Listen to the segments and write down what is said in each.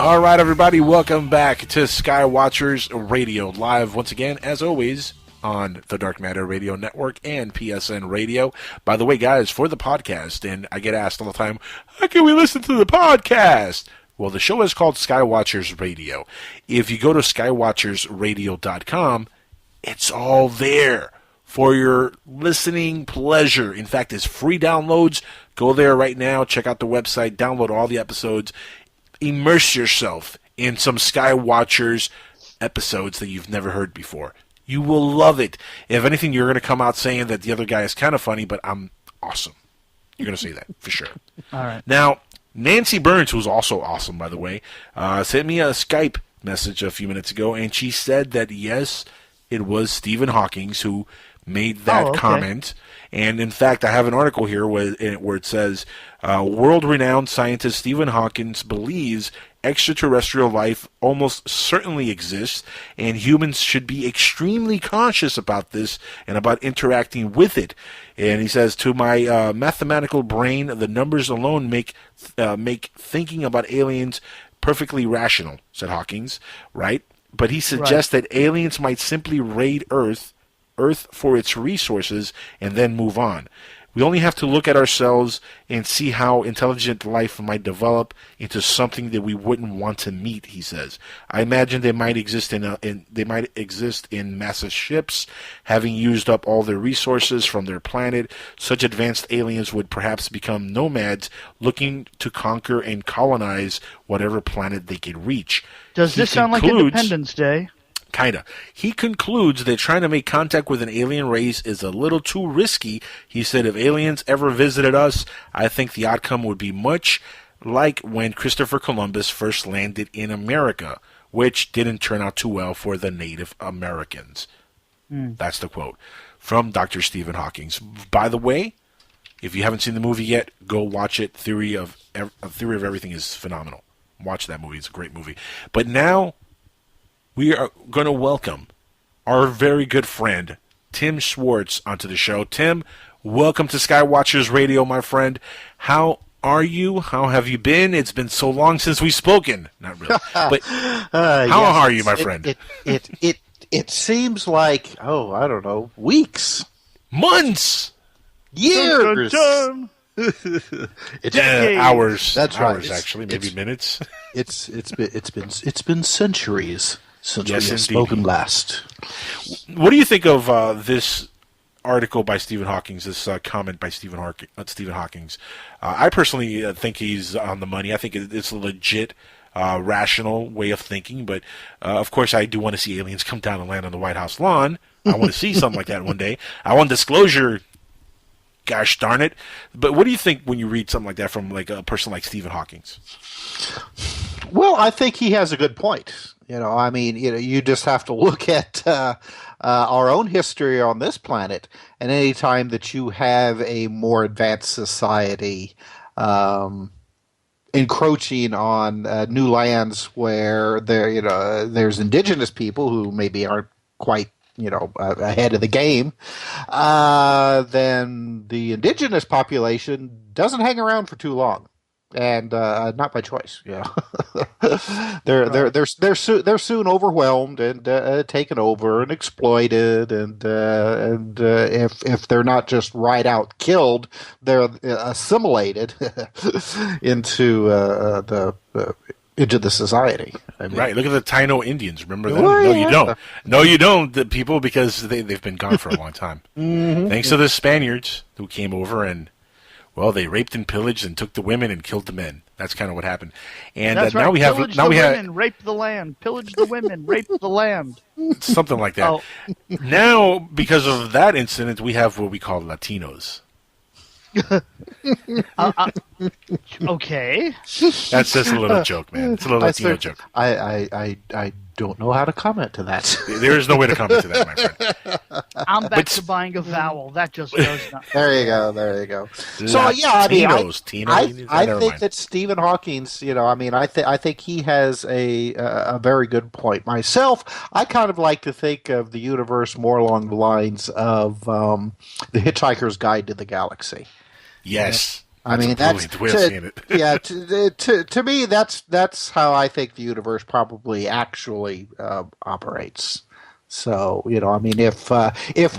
All right, everybody, welcome back to Skywatchers Radio Live once again, as always, on the Dark Matter Radio Network and PSN Radio. By the way, guys, for the podcast, and I get asked all the time, how can we listen to the podcast? Well, the show is called Skywatchers Radio. If you go to skywatchersradio.com, it's all there for your listening pleasure. In fact, it's free downloads. Go there right now, check out the website, download all the episodes. Immerse yourself in some Skywatchers episodes that you've never heard before. You will love it. If anything, you're going to come out saying that the other guy is kind of funny, but I'm awesome. You're going to say that for sure. All right. Now, Nancy Burns, who's also awesome, by the way, sent me a Skype message a few minutes ago, and she said that, yes, it was Stephen Hawking who made that comment. And, in fact, I have an article here where it says, world-renowned scientist Stephen Hawking believes extraterrestrial life almost certainly exists, and humans should be extremely cautious about this and about interacting with it. And he says, to my mathematical brain, the numbers alone make thinking about aliens perfectly rational, said Hawking, right? But he suggests that aliens might simply raid Earth for its resources and then move on. We only have to look at ourselves and see how intelligent life might develop into something that we wouldn't want to meet, he says. I imagine they might exist in massive ships, having used up all their resources from their planet. Such advanced aliens would perhaps become nomads looking to conquer and colonize whatever planet they could reach. Does this sound like Independence Day? Kinda. He concludes that trying to make contact with an alien race is a little too risky. He said, if aliens ever visited us, I think the outcome would be much like when Christopher Columbus first landed in America, which didn't turn out too well for the Native Americans. That's the quote from Dr. Stephen Hawking. By the way, if you haven't seen the movie yet, go watch it. Theory of Everything is phenomenal. Watch that movie. It's a great movie. But now we are going to welcome our very good friend, Tim Swartz, onto the show. Tim, welcome to Skywatchers Radio, my friend. How are you? How have you been? It's been so long since we've spoken. Not really. But how are you, my friend? It seems like, I don't know, weeks. Months. Years. Dun, dun, dun. Hours. That's right. Hours, actually, maybe minutes. It's been centuries since we have spoken last. What do you think of this article by Stephen Hawking, this comment by Stephen Hawking? I personally think he's on the money. I think it's a legit, rational way of thinking. But, of course, I do want to see aliens come down and land on the White House lawn. I want to see something like that one day. I want disclosure. Gosh darn it. But what do you think when you read something like that from like a person like Stephen Hawking? Well, I think he has a good point. You just have to look at our own history on this planet, and any time that you have a more advanced society encroaching on new lands where there's indigenous people who maybe aren't quite ahead of the game, then the indigenous population doesn't hang around for too long. And not by choice, they're soon overwhelmed and taken over and exploited, and if they're not just right out killed, they're assimilated into the society. Right. Look at the Taino Indians. Remember them? No, you don't. No, you don't. The people, because they've been gone for a long time. Thanks to the Spaniards who came over and, well, they raped and pillaged and took the women and killed the men. That's kind of what happened. And That's right. now we have women, rape the land, pillage the women, rape the land. Something like that. Now, because of that incident, we have what we call Latinos. Okay. That's just a little joke, man. It's a little Latino joke. I don't know how to comment to that. There is no way to comment to that, my friend. I'm back to buying a vowel. That just does not. There you go. So I think that Stephen Hawking, I think he has a very good point. Myself, I kind of like to think of the universe more along the lines of The Hitchhiker's Guide to the Galaxy. Yes. I mean, that's the way of seeing it. Yeah, to me, that's how I think the universe probably actually operates. So, I mean, if if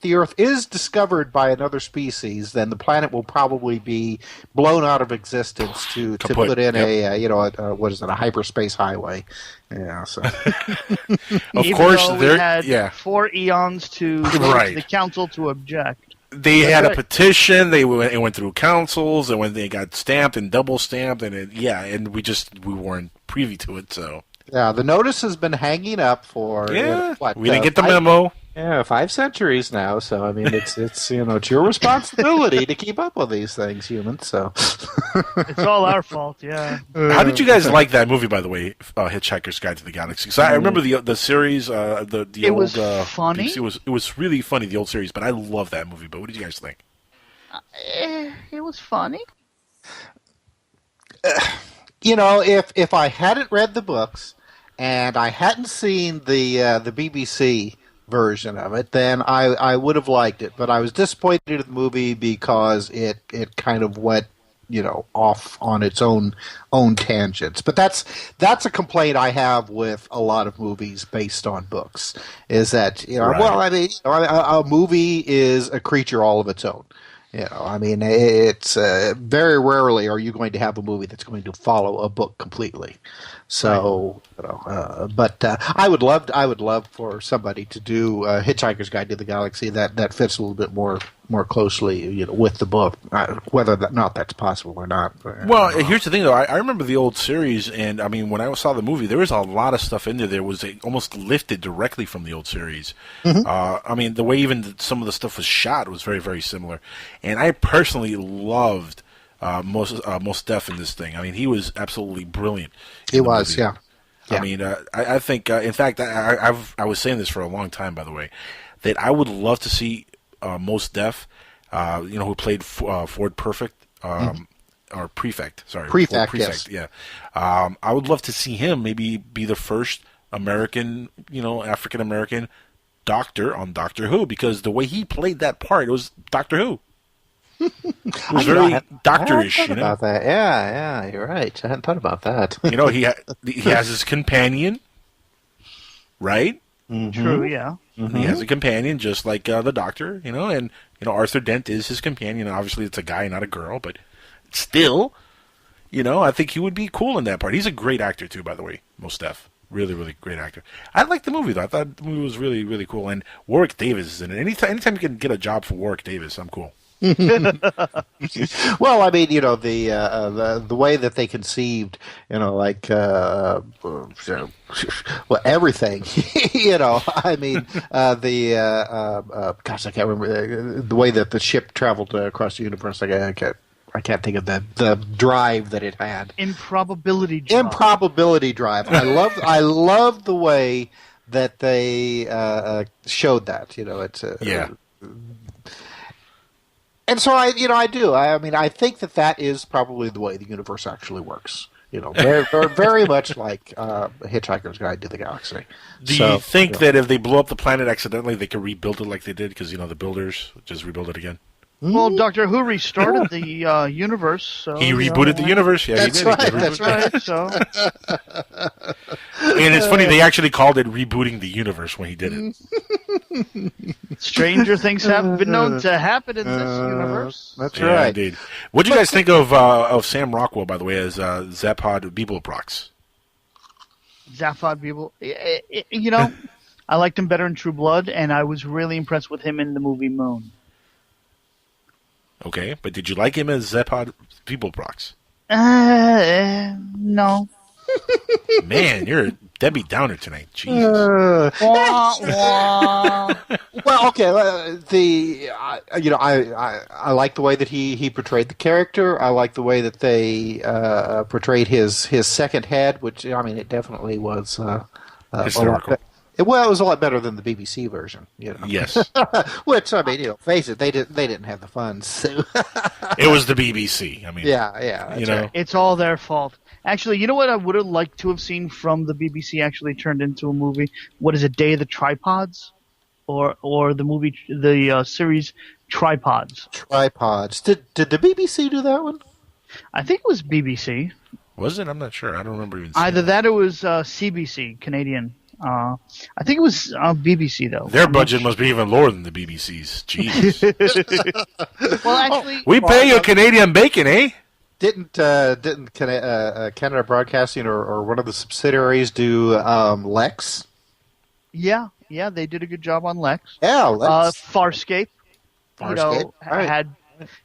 the Earth is discovered by another species, then the planet will probably be blown out of existence to put in what is it, a hyperspace highway? Yeah. So, of course, we had 4 eons to go to the council to object. They had a petition. It went through councils, and when they got stamped and double stamped, and and we weren't privy to it. So the notice has been hanging up for we didn't get the memo. 5 centuries now. So I mean, it's it's your responsibility to keep up with these things, humans. So it's all our fault. Yeah. How did you guys like that movie, by the way, Hitchhiker's Guide to the Galaxy? Because I remember the series, the it old. Was funny. It was really funny, the old series, but I love that movie. But what did you guys think? It was funny. If I hadn't read the books and I hadn't seen the BBC version of it, then I would have liked it. But I was disappointed in the movie because it kind of went off on its own tangents. But that's a complaint I have with a lot of movies based on books. Is that well, I mean, a movie is a creature all of its own. I mean, it's very rarely are you going to have a movie that's going to follow a book completely. So, but I would love for somebody to do Hitchhiker's Guide to the Galaxy that fits a little bit more closely, with the book, whether or not that's possible or not. Well, here's the thing, though. I remember the old series, and I mean, when I saw the movie, there was a lot of stuff in there. There was almost lifted directly from the old series. Mm-hmm. I mean, the way even some of the stuff was shot was very, very similar. And I personally loved Mos Def in this thing. I mean, he was absolutely brilliant. He was, yeah. I mean, I think, in fact, I was saying this for a long time, by the way, that I would love to see Mos Def, who played Ford Perfect, or Prefect. Sorry, Prefect, Ford Prefect. yes. Yeah, I would love to see him maybe be the first American, African American doctor on Doctor Who, because the way he played that part, it was Doctor Who. It was very doctorish, about that. Yeah, you're right. I hadn't thought about that. He has his companion, right? Mm-hmm. True, yeah. Mm-hmm. He has a companion, just like the Doctor, and Arthur Dent is his companion. Obviously, it's a guy, not a girl, but still, I think he would be cool in that part. He's a great actor too, by the way, Mos Def. Really, really great actor. I liked the movie, though. I thought the movie was really, really cool. And Warwick Davis is in it. Anytime you can get a job for Warwick Davis, I'm cool. Well, I mean, the way that they conceived, everything, I mean, gosh, I can't remember the way that the ship traveled across the universe. I can't think of the drive that it had. Improbability drive. I love the way that they showed that. It's yeah. And so I do. I mean, I think that is probably the way the universe actually works. Very, very much like Hitchhiker's Guide to the Galaxy. Do you think that if they blow up the planet accidentally, they could rebuild it like they did? Because the builders just rebuild it again. Well, Doctor Who restarted the universe. So, he rebooted the universe. Yeah, that's he did. Right. That's right. So, and it's funny, they actually called it rebooting the universe when he did it. Stranger things have been known to happen in this universe. That's right. Indeed. What do you guys think of Sam Rockwell, by the way, as Zaphod Beeblebrox? Zaphod Beeble. I liked him better in True Blood, and I was really impressed with him in the movie Moon. Okay, but did you like him as Zaphod Beeblebrox? No. Man, you're a Debbie Downer tonight. Jesus. Well, okay. I like the way that he portrayed the character. I like the way that they portrayed his second head, which it definitely was historical. It was a lot better than the BBC version, Yes. Which, face it, they didn't have the funds. So. It was the BBC. Yeah. Right. It's all their fault. Actually, you know what I would have liked to have seen from the BBC actually turned into a movie? What is it, Day of the Tripods? or the series Tripods. Tripods. Did the BBC do that one? I think it was BBC. Was it? I'm not sure. I don't remember even seeing Either that or it was CBC, Canadian. I think it was BBC though. Their budget must be even lower than the BBC's. Jesus. Well, actually, We pay you Canadian bacon, eh? Didn't Canada Broadcasting or one of the subsidiaries do Lex? yeah, they did a good job on Lex. Yeah, Lex. Farscape. Farscape. Right. Had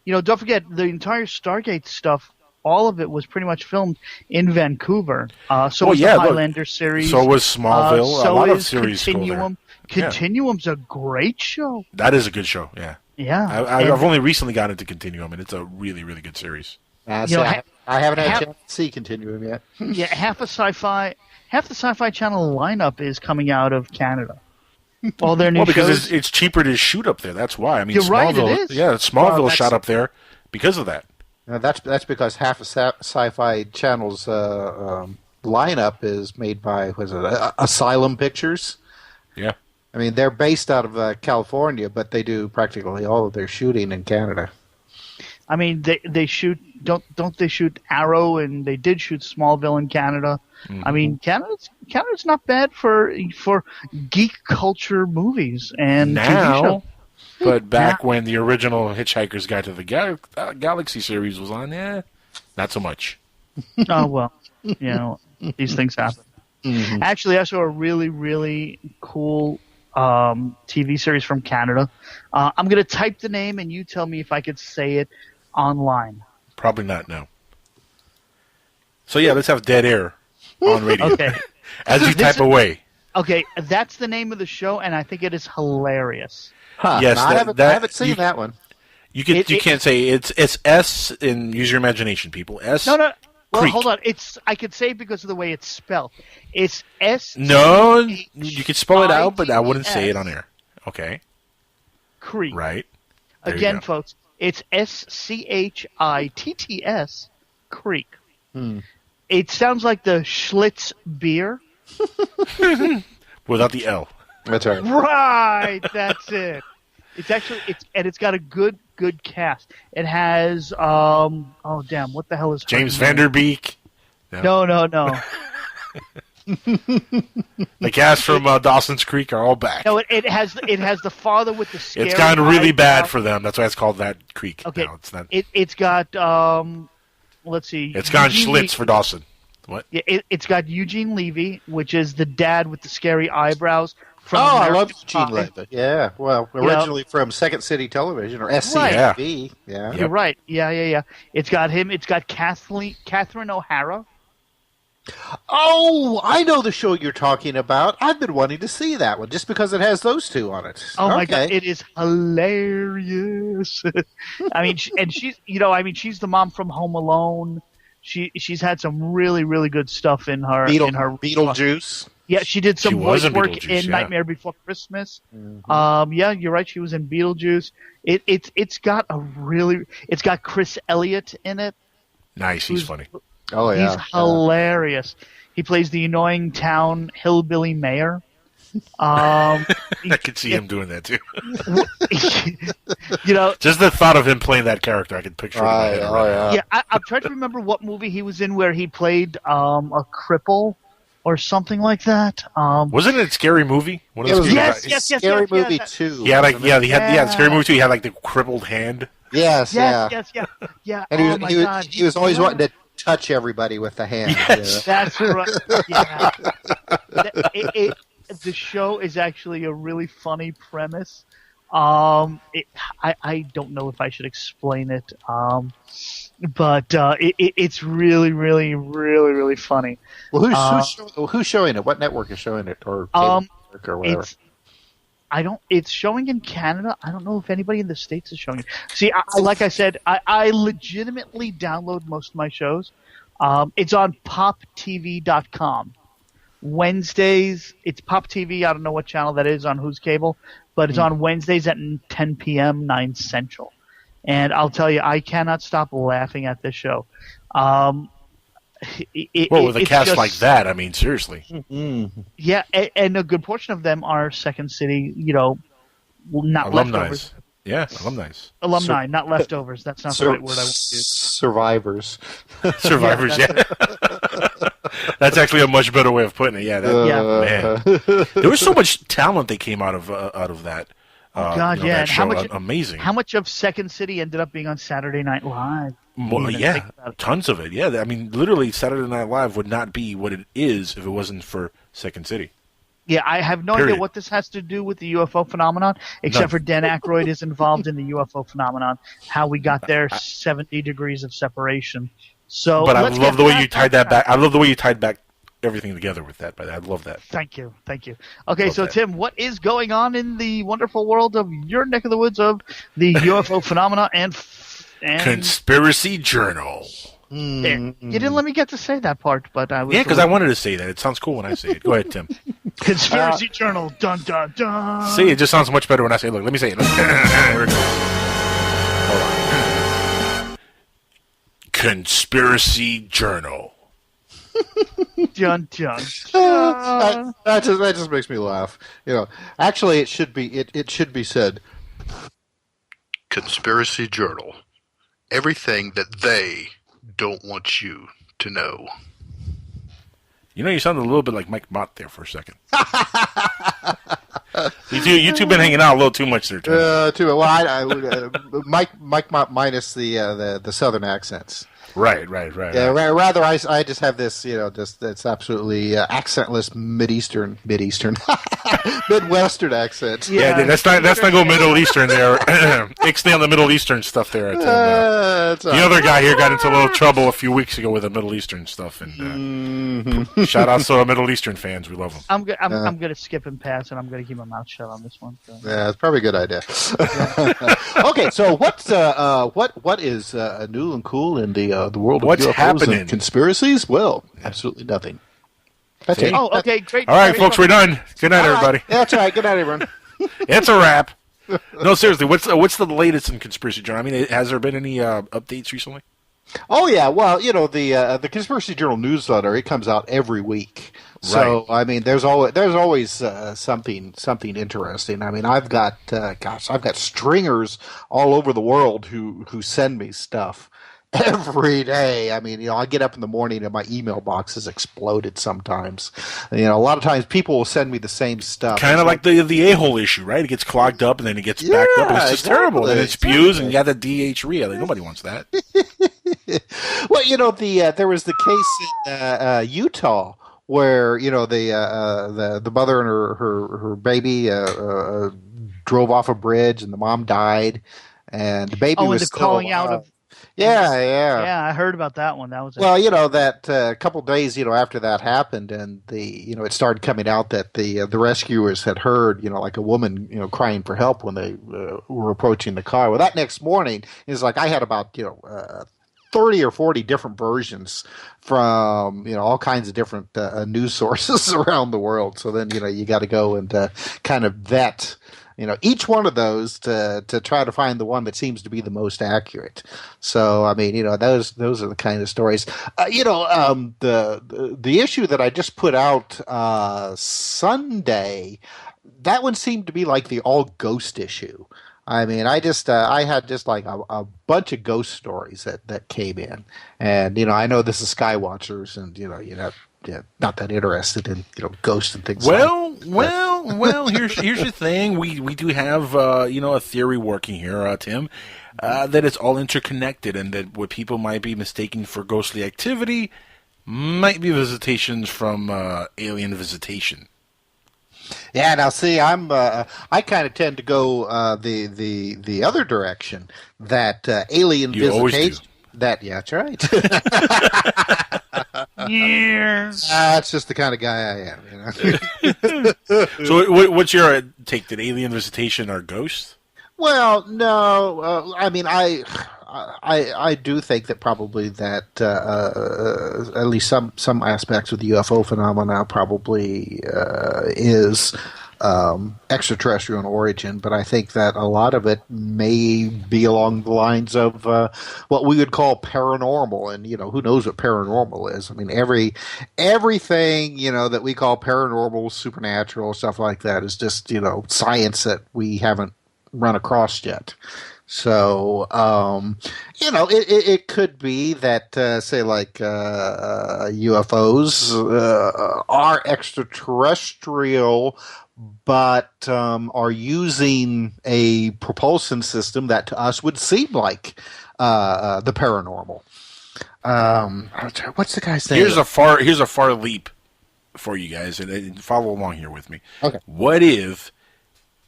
don't forget the entire Stargate stuff. All of it was pretty much filmed in Vancouver. So was the Highlander series. So was Smallville. So a lot of is series Continuum. go there. Continuum's a great show. That is a good show. Yeah. Yeah. I've only recently gotten into Continuum, and it's a really, really good series. I haven't had a chance to see Continuum yet. Yeah, half the Sci-Fi Channel lineup is coming out of Canada. All their new because shows. it's cheaper to shoot up there. That's why. I mean, You're Smallville. right, it is. Yeah, Smallville shot up there because of that. That's because half of Sci-Fi Channel's lineup is made by Asylum Pictures. Yeah. I mean, they're based out of California, but they do practically all of their shooting in Canada. I mean, they shoot don't they shoot Arrow, and they did shoot Smallville in Canada. Mm-hmm. I mean, Canada's not bad for geek culture movies and now, TV shows. But back when the original Hitchhiker's Guide to the Galaxy series was on, not so much. Oh well, these things happen. Mm-hmm. Actually, I saw a really, really cool TV series from Canada. I'm going to type the name, and you tell me if I could say it online. Probably not, no. So, let's have dead air on radio. Okay. As you type away. Okay, that's the name of the show, and I think it is hilarious. Huh. Yes, no, I haven't seen that one. You can't say it's S, and use your imagination, people. S. No. Well, Creek. hold on. I could say it because of the way it's spelled. It's S. No, you could spell it out, but I wouldn't say it on air. Okay. Creek. Right. There Again, folks, it's SCHITTS Creek. It sounds like the Schlitz beer. Without the L. That's right. Right, that's it. It's got a good cast. It has what the hell is her James name? Vanderbeek. No. The cast from Dawson's Creek are all back. No, it has the father with the scary It's gotten really eyebrow. bad for them. That's why it's called that creek. Okay, now. It's not. It's got let's see. It's gone Eugene Schlitz for Dawson. What? Yeah, it's got Eugene Levy, which is the dad with the scary eyebrows. From I American love Eugene Pie. Levy. Yeah, well, originally from Second City Television or SCTV. Yeah. You're right. Yeah. It's got him. It's got Catherine O'Hara. Oh, I know the show you're talking about. I've been wanting to see that one just because it has those two on it. Oh my god, it is hilarious. I mean, she's the mom from Home Alone. She's had some really, really good stuff in her Beetlejuice. Yeah, she did some voice work in yeah. Nightmare Before Christmas. Mm-hmm. Yeah, you're right. She was in Beetlejuice. It's got Chris Elliott in it. Nice, he's funny. Oh yeah, he's hilarious. He plays the annoying town hillbilly mayor. I could see him doing that too. Just the thought of him playing that character, I could picture it in my head. Yeah, I'm trying to remember what movie he was in where he played a cripple or something like that. Wasn't it a Scary Movie? Yes, Scary Movie 2. He had Scary Movie 2. He had like the crippled hand. Yes. And he was always wanting to touch everybody with the hand. Yes. That's right. Yeah. The show is actually a really funny premise. I don't know if I should explain it, but it's really, really, really, really funny. Well, who's showing it? What network is showing it, or cable network or whatever? It's showing in Canada. I don't know if anybody in the States is showing it. See, like I said, I legitimately download most of my shows. It's on poptv.com. Wednesdays, it's Pop TV. I don't know what channel that is on whose cable, but it's on Wednesdays at 10 p.m., 9 Central. And I'll tell you, I cannot stop laughing at this show. With a cast like that, I mean, seriously. Yeah, and a good portion of them are Second City, not Alumni. leftovers. Yeah, alumni. Alumni, not leftovers. That's not the right word I want to use. Survivors. Survivors, yeah. That's actually a much better way of putting it. Yeah, man. There was so much talent that came out of that. God, yeah. That show. And Amazing. How much of Second City ended up being on Saturday Night Live? Well, yeah, tons of it. Yeah, I mean, literally, Saturday Night Live would not be what it is if it wasn't for Second City. Yeah, I have no idea what this has to do with the UFO phenomenon, except for Dan Aykroyd is involved in the UFO phenomenon. How we got there, 70 degrees of separation. So, but I love the way you tied that back. I love the way you tied back everything together with that. But I love that. Thank you. Okay, so Tim, what is going on in the wonderful world of your neck of the woods of the UFO phenomena and Conspiracy Journal? You didn't let me get to say that part, but I was. Yeah, because I wanted to say that. It sounds cool when I say it. Go ahead, Tim. Conspiracy Journal. Dun dun dun. See, it just sounds much better when I say it. Look, let me say it. Here it goes. Hold on. Conspiracy Journal. Dun dun. That just makes me laugh. Actually, it should be said. Conspiracy Journal. Everything that they don't want you to know. You sounded a little bit like Mike Mott there for a second. You two been hanging out a little too much there, Tim. Too well. Mike Mott minus the southern accents. Right. Yeah, rather I just have this, that's absolutely accentless Midwestern accent. Yeah, that's not go Middle Eastern there. Ixnay on the Middle Eastern stuff there. The other guy here got into a little trouble a few weeks ago with the Middle Eastern stuff, and shout out to our Middle Eastern fans. We love them. I'm gonna skip and pass, and I'm gonna keep my mouth shut on this one. So. Yeah, it's probably a good idea. Okay, so what is new and cool in the world of UFOs happening? And conspiracies? Well, absolutely nothing. That's it. Oh, okay, great. All right, folks, we're done. Good night, everybody. That's all right. Good night, everyone. It's a wrap. No, seriously, what's the latest in Conspiracy Journal? I mean, has there been any updates recently? Oh yeah, well, the Conspiracy Journal newsletter, it comes out every week. So I mean, there's always something interesting. I mean, I've got stringers all over the world who send me stuff every day. I mean, I get up in the morning and my email box has exploded sometimes. A lot of times people will send me the same stuff. Kind of like the a-hole issue, right? It gets clogged up and then it gets backed up. And it's just terrible. And it spews and you got the DH-RIA. Like, nobody wants that. Well, there was the case in Utah where, the mother and her baby drove off a bridge and the mom died and the baby was still calling out of. Yeah, I heard about that one. That was that couple days, after that happened, and it started coming out that the rescuers had heard, like a woman, crying for help when they were approaching the car. Well, that next morning is like I had about 30 or 40 different versions from all kinds of different news sources around the world. So then you got to go and kind of vet. Each one of those to try to find the one that seems to be the most accurate. So, I mean, those are the kind of stories. The issue that I just put out Sunday, that one seemed to be like the all ghost issue. I mean, I had just like a bunch of ghost stories that came in, and I know this is Skywatchers, and not that interested in ghosts and things. Well, here's the thing. We do have a theory working here, Tim, that it's all interconnected, and that what people might be mistaking for ghostly activity might be visitations from alien visitation. Yeah, now see, I kind of tend to go the other direction, that alien visitation. That's right. That's just the kind of guy I am. So, what's your take? That alien visitation are ghosts? Well, no. I mean, I do think that probably that at least some aspects of the UFO phenomena probably is extraterrestrial in origin, but I think that a lot of it may be along the lines of what we would call paranormal. And who knows what paranormal is? I mean, everything that we call paranormal, supernatural, stuff like that is just science that we haven't run across yet. So, it could be that, say, like UFOs are extraterrestrial, but are using a propulsion system that to us would seem like the paranormal. What's the guy's name? Here's a far leap for you guys, and follow along here with me. Okay. What if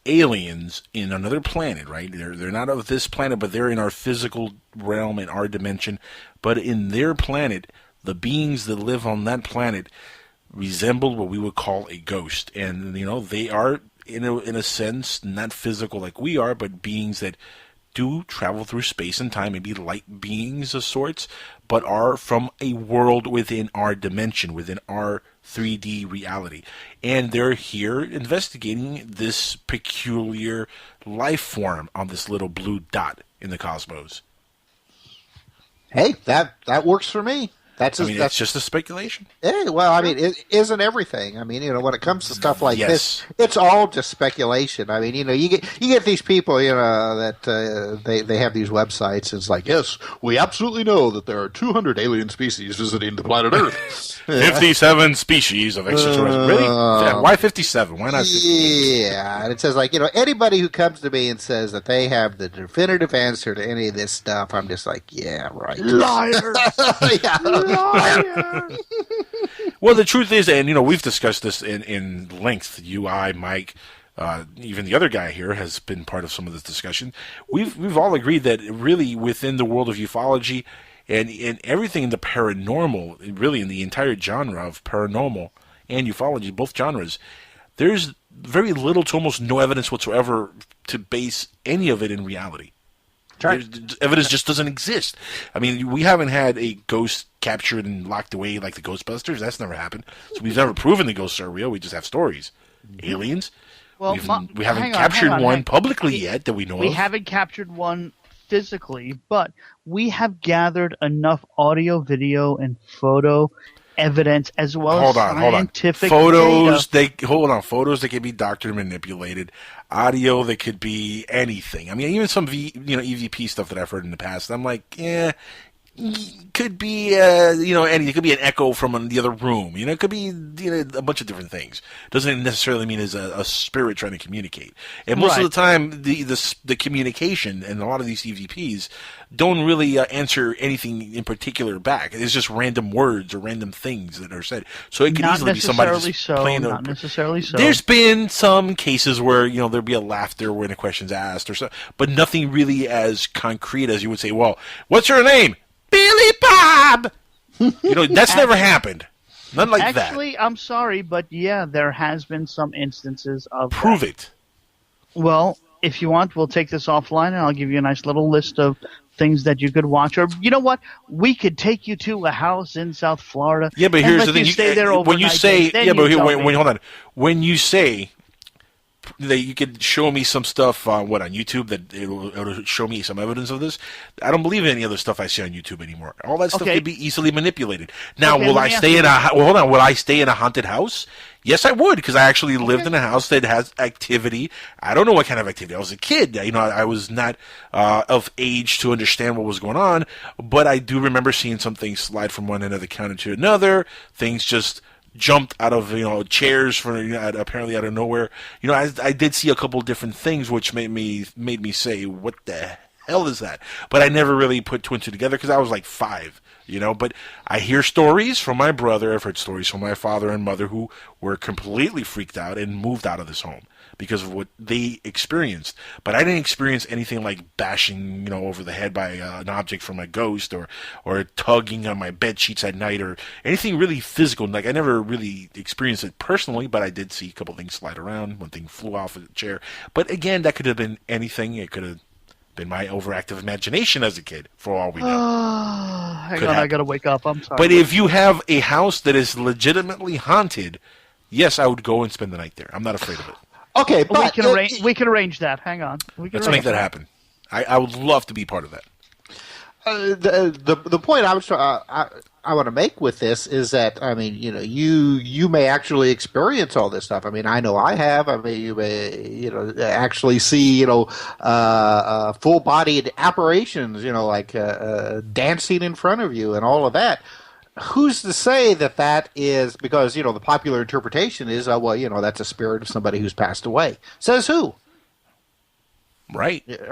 aliens in another planet, right? They're not of this planet, but they're in our physical realm, in our dimension. But in their planet, the beings that live on that planet resemble what we would call a ghost, and they are in a sense not physical like we are, but beings that do travel through space and time, maybe light beings of sorts, but are from a world within our dimension, within our 3D reality. And they're here investigating this peculiar life form on this little blue dot in the cosmos. Hey, that works for me. It's just a speculation. Yeah, well, I mean, it isn't everything. I mean, when it comes to stuff like this, it's all just speculation. I mean, you get these people, that they have these websites. It's like, yes, we absolutely know that there are 200 alien species visiting the planet Earth. 57 species of extraterrestrial. Really? Why 57? Why not 50? Yeah, and it says like, anybody who comes to me and says that they have the definitive answer to any of this stuff, I'm just like, yeah, right. Liars. Yeah. Well, the truth is, and we've discussed this in length. You, I, Mike, even the other guy here has been part of some of this discussion. We've all agreed that really within the world of ufology and everything in the paranormal, really in the entire genre of paranormal and ufology, both genres, there's very little to almost no evidence whatsoever to base any of it in reality. Right. Evidence just doesn't exist. I mean, we haven't had a ghost captured and locked away like the Ghostbusters. That's never happened. So we've never proven the ghosts are real. We just have stories. Aliens? Well, we haven't captured one publicly yet that we know of. We haven't captured one physically, but we have gathered enough audio, video, and photo evidence as well as scientific photos. Photos that can be doctored and manipulated. Audio that could be anything. I mean, even some EVP stuff that I've heard in the past. I'm like, could be anything. It could be an echo from the other room. It could be a bunch of different things. Doesn't necessarily mean it's a spirit trying to communicate. And most of the time, the communication and a lot of these EVPs don't really answer anything in particular back. It's just random words or random things that are said. So it could easily be somebody just playing. Not necessarily so. There's been some cases where there'd be a laughter when a question's asked or so, but nothing really as concrete as you would say. Well, what's your name? Billy Bob. That's never happened. None like that. Actually, I'm sorry, but yeah, there has been some instances of Prove it. Well, if you want, we'll take this offline, and I'll give you a nice little list of things that you could watch. Or you know what? We could take you to a house in South Florida. Yeah, but here's the thing: stay there overnight. When you say, hold on. When you say that you could show me some stuff on YouTube that it'll show me some evidence of this, I don't believe any other stuff I see on YouTube anymore. All that stuff can be easily manipulated. Now, will I stay in a haunted house? Yes, I would, because I actually lived in a house that has activity. I don't know what kind of activity. I was a kid. I was not of age to understand what was going on, but I do remember seeing some things slide from one end of the counter to another. Things just jumped out of chairs apparently out of nowhere. I did see a couple different things which made me say, what the hell is that? But I never really put two and two together because I was like 5. But I hear stories from my brother. I've heard stories from my father and mother who were completely freaked out and moved out of this home because of what they experienced. But I didn't experience anything like bashing, over the head by an object from a ghost or tugging on my bed sheets at night or anything really physical. Like, I never really experienced it personally, but I did see a couple things slide around. One thing flew off a chair. But again, that could have been anything. It could have been my overactive imagination as a kid, for all we know. Hang on, I gotta wake up. I'm sorry. But if you have a house that is legitimately haunted, yes, I would go and spend the night there. I'm not afraid of it. Okay, but we can arrange that. Hang on. Let's make that happen. I would love to be part of that. The point I want to make with this is that, I mean, you may actually experience all this stuff. I mean, I know I have. I mean, you may actually see full-bodied apparitions, like dancing in front of you and all of that. Who's to say that is because the popular interpretation is that's a spirit of somebody who's passed away. Says who? Right. It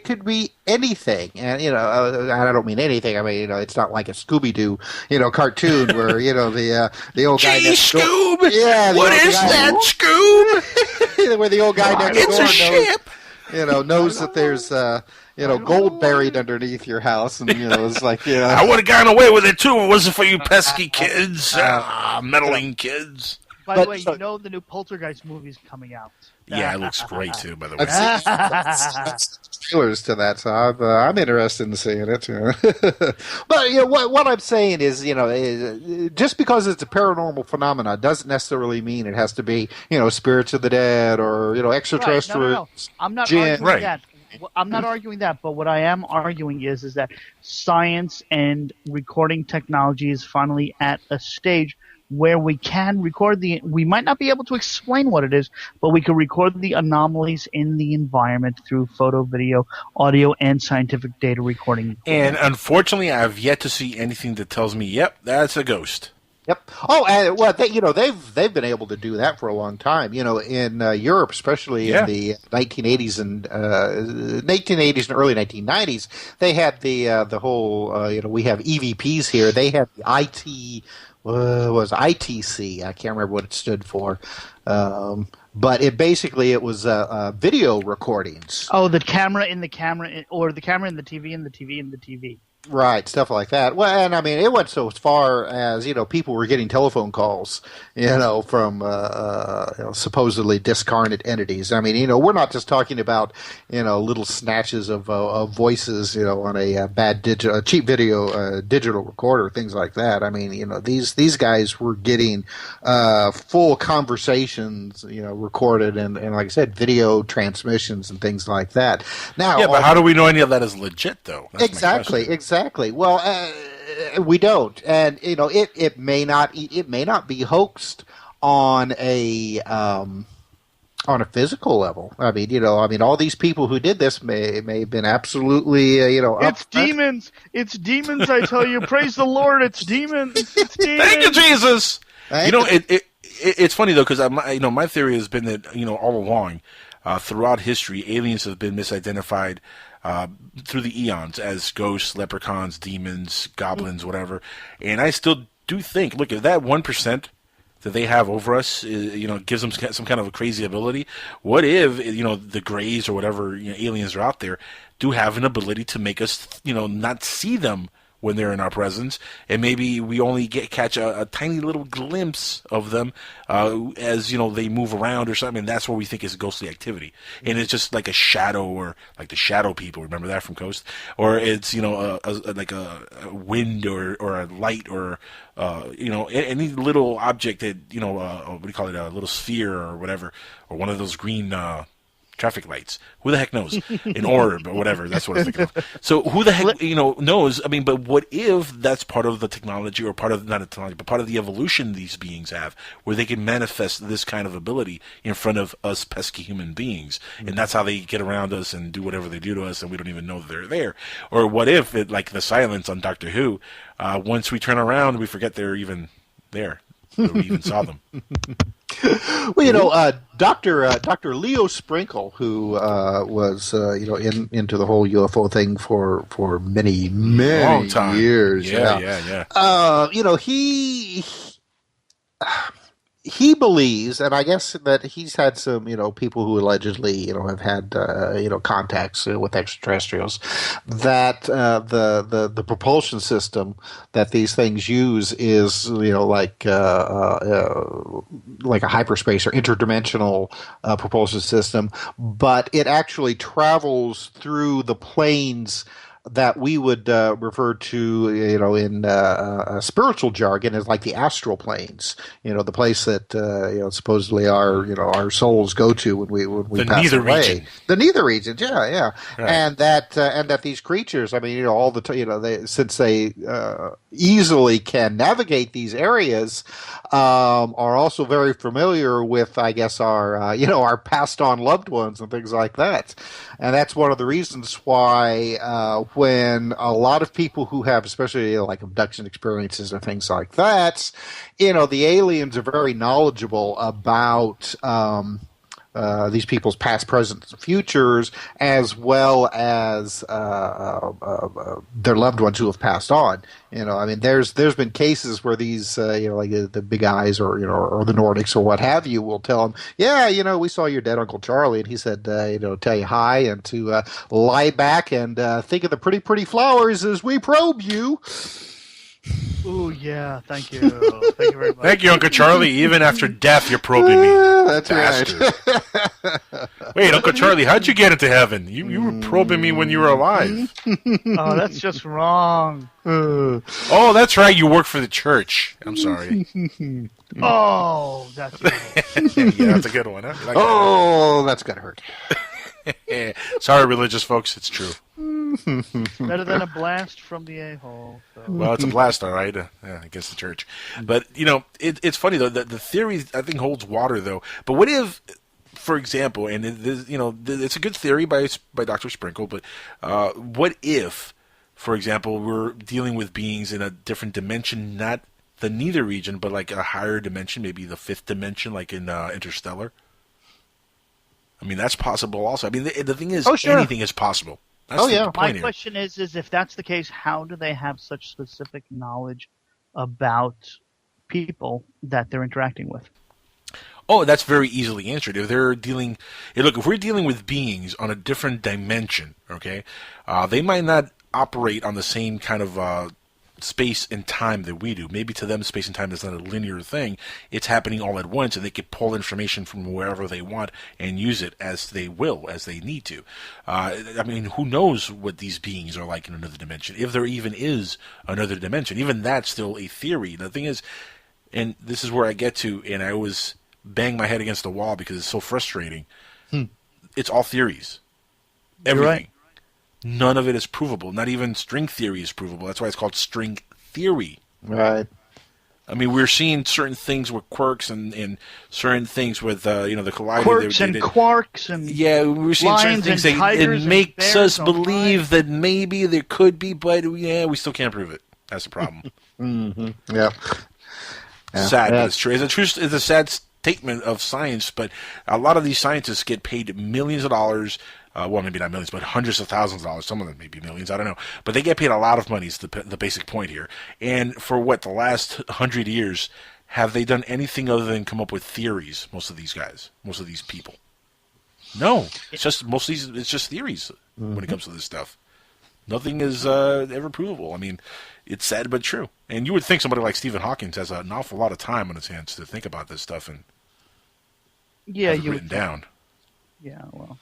could be anything, and I don't mean anything. I mean it's not like a Scooby-Doo cartoon where the old guy next door. Scoob. Yeah. What is that, Scoob? Where the old guy next door it's a ship. knows that there's gold buried underneath your house, and it's like I would have gone away with it too. It wasn't for you pesky kids, meddling kids. By the way, the new Poltergeist movie's coming out. Yeah, it looks great too. By the way, I've seen trailers to that, so I'm interested in seeing it. But what I'm saying is, just because it's a paranormal phenomenon doesn't necessarily mean it has to be, spirits of the dead or extraterrestrial. No. I'm not arguing that. I'm not arguing that, but what I am arguing is that science and recording technology is finally at a stage where we can record we might not be able to explain what it is, but we can record the anomalies in the environment through photo, video, audio, and scientific data recording. And unfortunately, I've yet to see anything that tells me, yep, that's a ghost. Yep. Oh, and they've been able to do that for a long time. In Europe, especially in the 1980s and early 1990s, they had the whole. We have EVPs here. They had the was ITC. I can't remember what it stood for. But it was video recordings. Oh, the camera in the camera, or the camera in the TV and the TV in the TV. Right, stuff like that. Well, and I mean, it went so far as people were getting telephone calls, from supposedly discarnate entities. I mean, we're not just talking about little snatches of voices, on a cheap video digital recorder, things like that. I mean, these guys were getting full conversations, recorded, and like I said, video transmissions and things like that. Now, yeah, but how do we know any of that is legit, though? That's Exactly. Well, we don't, and it may not be hoaxed on a physical level. I mean, all these people who did this may have been absolutely, It's demons. It's demons. I tell you, praise the Lord. It's demons. It's demons. Thank you, Jesus. It's funny though, because my theory has been that all along, throughout history, aliens have been misidentified through the eons as ghosts, leprechauns, demons, goblins, whatever. And I still do think, look, if that 1% that they have over us, gives them some kind of a crazy ability, what if, the Greys or whatever aliens are out there do have an ability to make us, not see them when they're in our presence, and maybe we only catch a tiny little glimpse of them as they move around or something, and that's what we think is ghostly activity. And it's just like a shadow, or like the shadow people. Remember that from Ghost? Or it's like a wind or a light or any little object that what do you call it? A little sphere or whatever, or one of those green. Traffic lights. Who the heck knows? An orb or whatever. That's what I'm thinking of. So who the heck, knows? I mean, but what if that's part of the technology, or part of, not the technology, but part of the evolution these beings have, where they can manifest this kind of ability in front of us pesky human beings, and that's how they get around us and do whatever they do to us, and we don't even know they're there. Or what if, like the silence on Doctor Who, once we turn around, we forget they're even there. That we even saw them. Well, Dr. Leo Sprinkle, who was into the whole UFO thing for many long time. Years. Yeah. He believes, and I guess that he's had some, people who allegedly, have had, contacts with extraterrestrials, that the propulsion system that these things use is, like a hyperspace or interdimensional propulsion system, but it actually travels through the planes that we would refer to, in spiritual jargon as like the astral planes. The place that supposedly our souls go to when we The pass neither away. region. The neither region, yeah. Right. And that these creatures, I mean, all the since they easily can navigate these areas, are also very familiar with, I guess, our passed on loved ones and things like that. And that's one of the reasons why when a lot of people who have, especially like abduction experiences and things like that, the aliens are very knowledgeable about these people's past, present, and futures, as well as their loved ones who have passed on. I mean, there's been cases where these, like the big eyes or the Nordics or what have you, will tell them, yeah, we saw your dead Uncle Charlie, and he said, tell you hi and to lie back and think of the pretty, pretty flowers as we probe you. Oh yeah, thank you. Thank you very much. Thank you, Uncle Charlie. Even after death, you're probing me. That's Bastard. right. Wait, Uncle Charlie, how'd you get into heaven? You were probing me when you were alive. Oh, that's just wrong. Oh, that's right. You work for the church. I'm sorry. Oh, that's Yeah, that's a good one. Huh? You like Oh, that's gotta hurt. that? Sorry, religious folks. It's true. better than a blast from the a-hole. So. Well, it's a blast, all right, against the church. But, it's funny, though, that the theory, I think, holds water, though. But what if, for example, and it's a good theory by Dr. Sprinkle, but what if, for example, we're dealing with beings in a different dimension, not the neither region, but like a higher dimension, maybe the fifth dimension, like in Interstellar? I mean, that's possible also. I mean, the thing is, anything is possible. That's the My point question is if that's the case, how do they have such specific knowledge about people that they're interacting with? Oh, that's very easily answered. If they're dealing, if we're dealing with beings on a different dimension, okay, they might not operate on the same kind of space and time that we do. Maybe to them, space and time is not a linear thing. It's happening all at once, and they can pull information from wherever they want and use it as they will, as they need to. I mean, who knows what these beings are like in another dimension? If there even is another dimension, even that's still a theory. The thing is, and this is where I get to, and I always bang my head against the wall because it's so frustrating. It's all theories. Everything. You're right. None of it is provable. Not even string theory is provable. That's why it's called string theory. Right. I mean, we're seeing certain things with quirks and certain things with, the collider. Quirks and quarks and we're seeing certain things that it makes us believe that maybe there could be, but we still can't prove it. That's the problem. Mm-hmm. Yeah. Sad, but it's true. It's a sad statement of science, but a lot of these scientists get paid millions of dollars. Well, maybe not millions, but hundreds of thousands of dollars. Some of them maybe millions. I don't know. But they get paid a lot of money is the basic point here. And for the last 100 years, have they done anything other than come up with theories, most of these guys, most of these people? No. It's just it's just theories when it comes to this stuff. Nothing is ever provable. I mean, it's sad but true. And you would think somebody like Stephen Hawking has an awful lot of time on his hands to think about this stuff and have it written down. Yeah, well.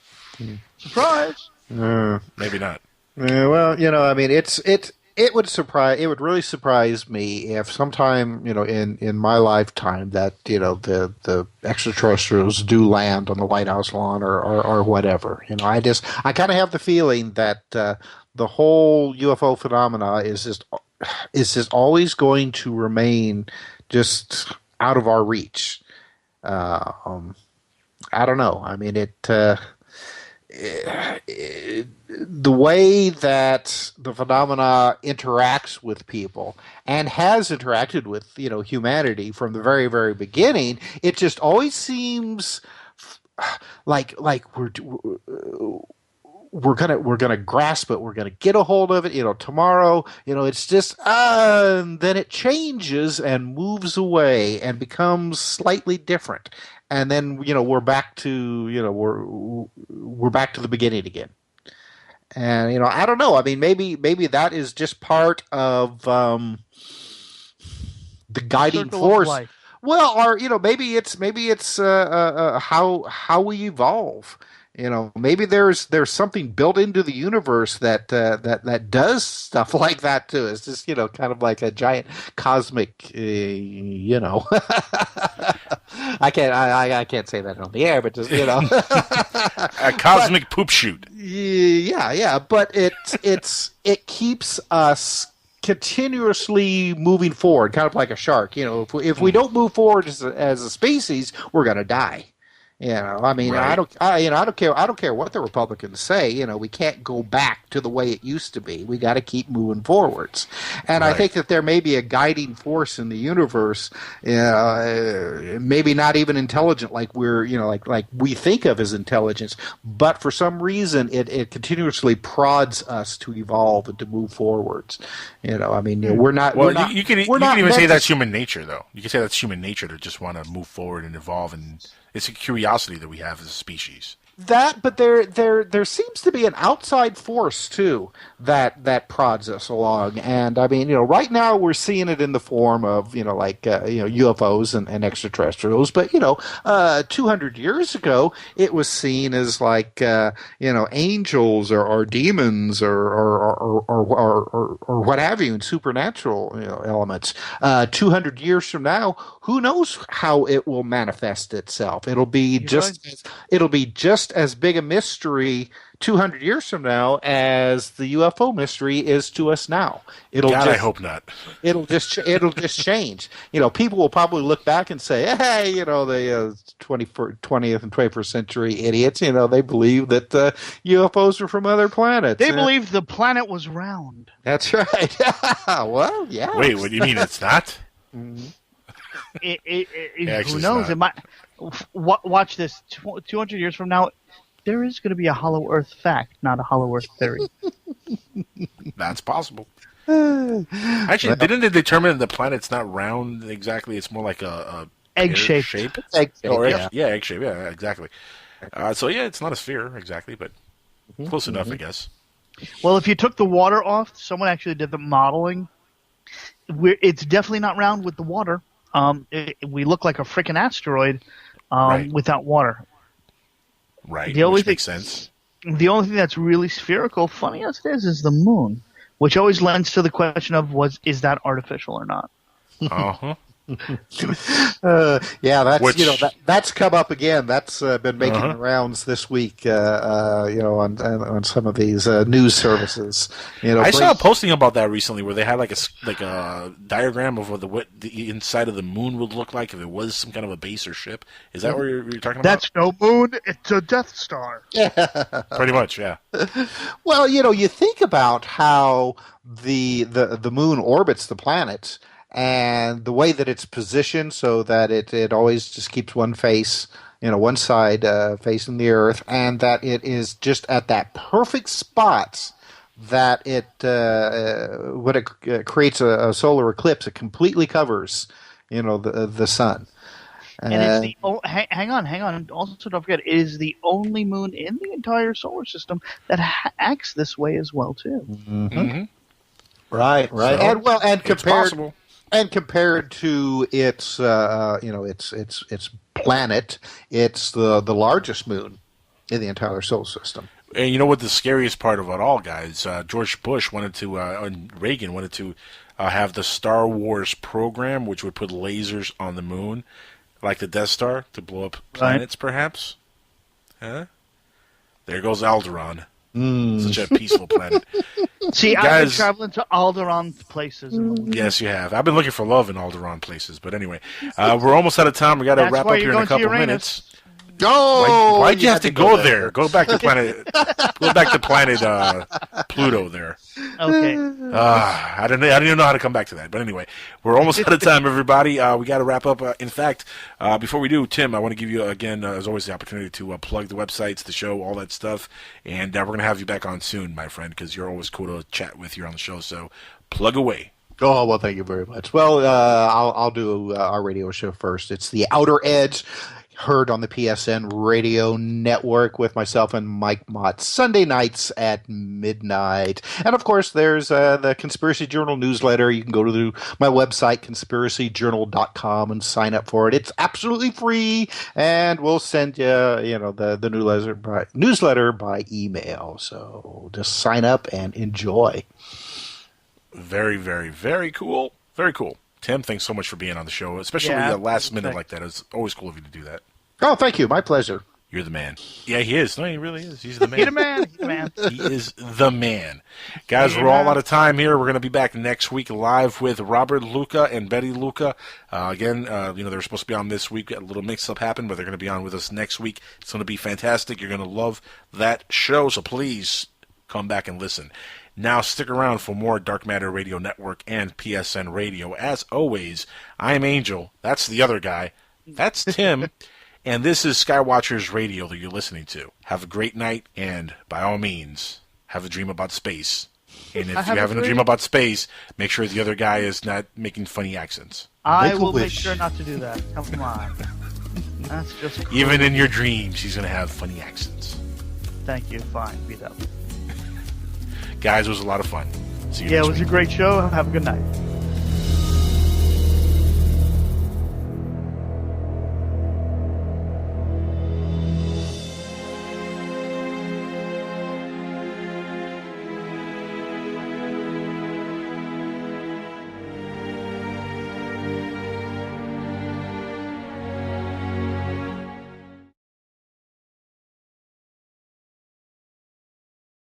Surprise! Maybe not. Well, I mean, it would really surprise me if sometime, in my lifetime that, the extraterrestrials do land on the White House lawn or whatever. I kind of have the feeling that the whole UFO phenomena is just always going to remain just out of our reach. I don't know. I mean, the way that the phenomena interacts with people and has interacted with humanity from the very, very beginning, it just always seems like we're gonna grasp it, we're gonna get a hold of it, tomorrow, it's just and then it changes and moves away and becomes slightly different. And then we're back to we're back to the beginning again. And I don't know. I mean, maybe that is just part of the guiding force. Well, or maybe it's how we evolve. Maybe there's something built into the universe that does stuff like that too. It's just kind of like a giant cosmic. I can't say that on the air, but just a cosmic poop shoot. Yeah. But it keeps us continuously moving forward, kind of like a shark. If we don't move forward as a species, we're going to die. I mean, right. I don't care what the Republicans say. We can't go back to the way it used to be. We got to keep moving forwards. And right. I think that there may be a guiding force in the universe, maybe not even intelligent like like we think of as intelligence, but for some reason it continuously prods us to evolve and to move forwards. I mean, we're not. Well, we're not, you can even say that's human nature, though. You can say that's human nature to just want to move forward and evolve, and it's a curiosity that we have as a species. But there seems to be an outside force too that prods us along, and I mean, right now we're seeing it in the form of UFOs and extraterrestrials. But 200 years ago, it was seen as like angels or demons or what have you, and supernatural elements. 200 years from now, who knows how it will manifest itself? It'll be just as big a mystery 200 years from now as the UFO mystery is to us now. I hope not. It'll just change. People will probably look back and say, "Hey, the 20th and 21st century idiots. They believe that UFOs are from other planets. They believed the planet was round." That's right. Well, yeah. Wait, what do you mean it's not? Mm-hmm. Who knows? It might. Watch this. 200 years from now, there is going to be a hollow Earth fact, not a hollow Earth theory. That's possible. Actually, didn't they determine the planet's not round exactly? It's more like a egg shape. Egg shape. Egg shape. Yeah, exactly. So it's not a sphere exactly, but close enough, I guess. Well, if you took the water off, someone actually did the modeling. It's definitely not round with the water. We look like a freaking asteroid without water. Right, which makes sense. The only thing that's really spherical, funny as it is the moon, which always lends to the question of is that artificial or not? Uh-huh. That's come up again. That's been making the rounds this week. On some of these news services. I saw a posting about that recently, where they had like a diagram of what the inside of the moon would look like if it was some kind of a base or ship. Is that what you're talking about? That's no moon. It's a Death Star. Pretty much, yeah. Well, you think about how the moon orbits the planet. And the way that it's positioned so that it always just keeps one face, one side facing the Earth, and that it is just at that perfect spot that when it creates a solar eclipse, it completely covers, the sun. And it's hang on. Also, don't forget, it is the only moon in the entire solar system that acts this way as well, too. Mm-hmm. Right. So, and compared. And compared to its planet, it's the largest moon in the entire solar system. And you know what the scariest part of it all, guys? George Bush and Reagan wanted to have the Star Wars program, which would put lasers on the moon, like the Death Star, to blow up planets, perhaps. Huh? There goes Alderaan. Such a peaceful planet. See, guys, I've been traveling to Alderaan places. Yes, you have. I've been looking for love in Alderaan places. But anyway, we're almost out of time. We got to wrap up here in a couple minutes. Why'd you have to go there? Go back to planet. Go back to planet Pluto. There. Okay. I don't even know how to come back to that. But anyway, we're almost out of time, everybody. We got to wrap up. In fact, before we do, Tim, I want to give you again, as always, the opportunity to plug the websites, the show, all that stuff, and we're going to have you back on soon, my friend, because you're always cool to chat with here on the show. So plug away. Oh, well, thank you very much. Well, I'll do our radio show first. It's The Outer Edge. heard on the PSN radio network with myself and Mike Mott Sunday nights at midnight. And of course, there's the Conspiracy Journal newsletter. You can go to my website, conspiracyjournal.com, and sign up for it. It's absolutely free, and we'll send you, the newsletter by email. So just sign up and enjoy. Very, very, very cool. Very cool. Tim, thanks so much for being on the show, especially last minute like that. It's always cool of you to do that. Oh, thank you. My pleasure. You're the man. Yeah, he is. No, he really is. He's the man. He's the man. He's the man. He is the man. Guys, we're all out of time here. We're going to be back next week live with Robert Luca and Betty Luca. Again, they were supposed to be on this week. A little mix-up happened, but they're going to be on with us next week. It's going to be fantastic. You're going to love that show, so please come back and listen. Now stick around for more Dark Matter Radio Network and PSN Radio. As always, I'm Angel. That's the other guy. That's Tim. And this is Skywatchers Radio that you're listening to. Have a great night, and by all means, have a dream about space. And if you're having a dream about space, make sure the other guy is not making funny accents. I will make sure not to do that. Come on. That's just cool. Even in your dreams, he's going to have funny accents. Thank you. Fine. Beat up. Guys, it was a lot of fun. See you next week. It was a great show. Have a good night.